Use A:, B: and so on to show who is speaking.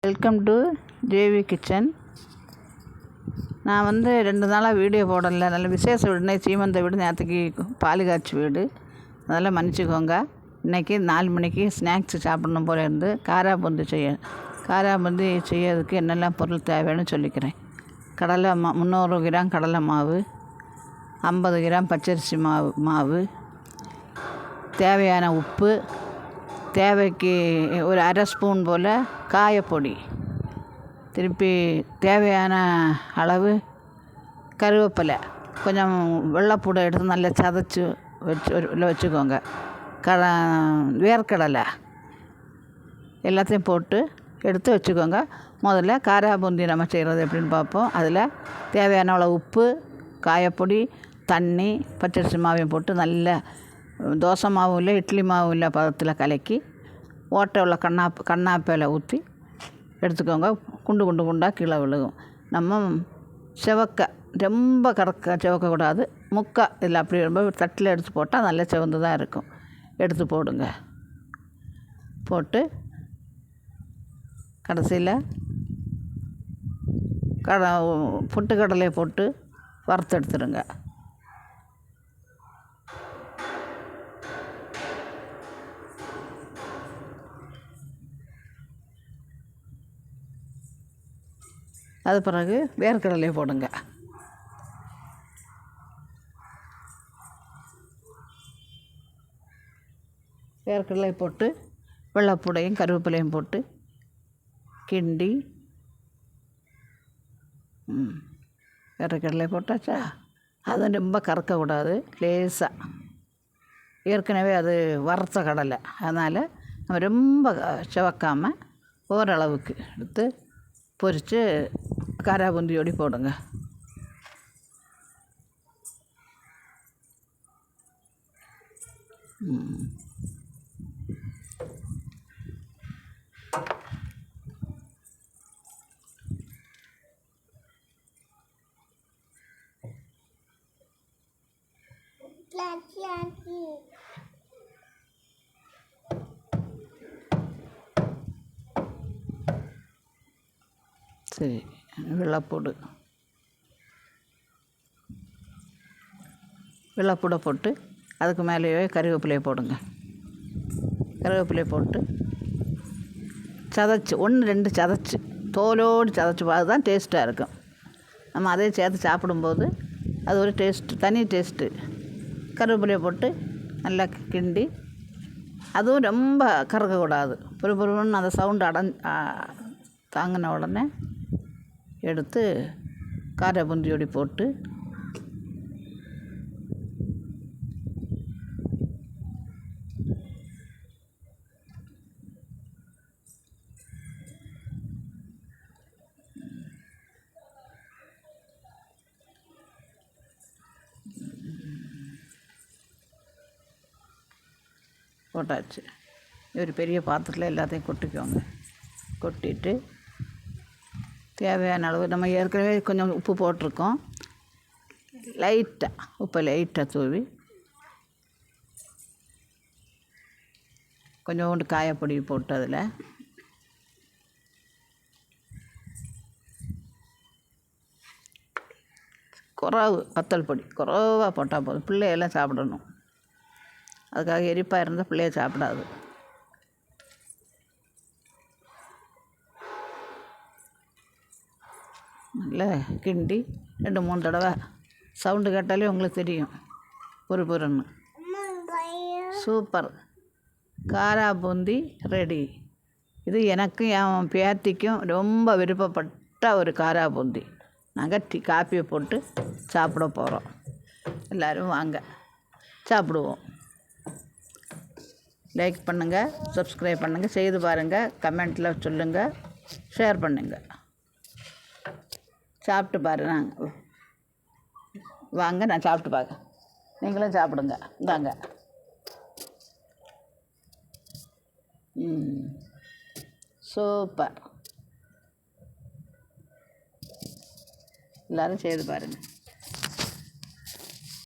A: Welcome to JV kitchen. நான் 2 நாளாக video போடலை. நல்ல விசேஷ வீடுனே சீமந்த வீடு, நேற்றுக்கு பால் காய்ச்சி வீடு, அதெல்லாம் மன்னிச்சிக்கோங்க. இன்றைக்கி 4 மணிக்கு ஸ்நாக்ஸ் சாப்பிடணும் போல இருந்து காராபூந்தி செய்யறதுக்கு என்னெல்லாம் பொருள் தேவைன்னு சொல்லிக்கிறேன். கடலை 300 கிராம் கடலை மாவு, 50 கிராம் பச்சரிசி மாவு, தேவையான உப்பு, தேவைக்கு ஒரு அரை ஸ்பூன் போல் காயப்பொடி, திருப்பி தேவையான அளவு கருவேப்பிலை, கொஞ்சம் வெள்ளைப்பூடை எடுத்து நல்லா சதைச்சி வச்சுக்கோங்க. வேர்க்கடலை எல்லாத்தையும் போட்டு எடுத்து வச்சுக்கோங்க. முதல்ல காராபூந்தி நம்ம செய்கிறது எப்படின்னு பார்ப்போம். அதில் தேவையான அளவு உப்பு, காயப்பொடி, தண்ணி, பச்சரிசி மாவையும் போட்டு நல்ல தோசை மாவும் இல்லை இட்லி மாவும் இல்லை பதத்தில் கலக்கி ஓட்டை உள்ள கண்ணாப்பையில் ஊற்றி எடுத்துக்கோங்க. குண்டாக கீழே விழுகும். நம்ம ரொம்ப செவக்கக்கூடாது, இதில் அப்படி ரொம்ப தட்டில் எடுத்து போட்டால் நல்லா செவந்து தான் இருக்கும். எடுத்து போடுங்க. போட்டு கடைசியில் பொட்டுக்கடலையை போட்டு வறுத்தெடுத்துருங்க. அது பிறகு வேர்க்கடலையை போடுங்க. வேர்க்கடலையை போட்டு வெள்ளைப்பூடையும் கருவேப்பிலையும் போட்டு கிண்டி வேர்க்கடலையை போட்டாச்சா. அது ரொம்ப கறக்கக்கூடாது, லேசாக. ஏற்கனவே அது வறுத்த கடலை, அதனால் நம்ம ரொம்ப செவக்காமல் ஓரளவுக்கு எடுத்து பொரித்து காராபூந்தியோடி போடுங்க. சரி, வெள்ளைப்பூடை போட்டு அதுக்கு மேலேயே கருவேப்பிலையை போடுங்க. கருவேப்பிலையை போட்டு சதைச்சி 1-2 சதைச்சி தோலோடு சதைச்சி, அதுதான் டேஸ்ட்டாக இருக்கும். நம்ம அதே சேர்த்து சாப்பிடும்போது அது ஒரு தனி டேஸ்ட்டு. கருவேப்பிலையை போட்டு நல்லா கிண்டி, அதுவும் ரொம்ப கறக்கக்கூடாது. பொறுன்னு அந்த சவுண்டு தாங்கின உடனே எடுத்து காராபூந்தியோடி போட்டு போட்டாச்சு. ஒரு பெரிய பாத்திரத்தில் எல்லாத்தையும் கொட்டிக்கோங்க. கொட்டிட்டு தேவையான அளவு நம்ம ஏற்கனவே கொஞ்சம் உப்பு போட்டிருக்கோம். உப்பை லைட்டாக தூவி கொஞ்சோண்டு காயப்பொடி போட்டு அதில் வத்தல் பொடி குறைவாக போட்டால் போதும். பிள்ளையெல்லாம் சாப்பிடணும். அதுக்காக எரிப்பாக இருந்தால் பிள்ளைய சாப்பிடாது. நல்லா கிண்டி 2-3 தடவை சவுண்டு கேட்டாலே உங்களுக்கு தெரியும் பொறுன்னு. Super kara boondi ready. இது எனக்கும் என் பேத்திக்கும் ரொம்ப விருப்பப்பட்ட ஒரு காராபூந்தி. நாங்கள் காப்பியை போட்டு சாப்பிட போகிறோம். எல்லோரும் வாங்க சாப்பிடுவோம். லைக் பண்ணுங்கள், சப்ஸ்கிரைப் பண்ணுங்கள், செய்து பாருங்கள், கமெண்ட்டில் சொல்லுங்கள், ஷேர் பண்ணுங்கள். சாப்பிட்டு பாருங்க. வாங்க, நான் சாப்பிட்டு பார்க்க, நீங்களும் சாப்பிடுங்க. இந்தாங்க. சூப்பர். எல்லோரும் செய்து பாருங்கள்.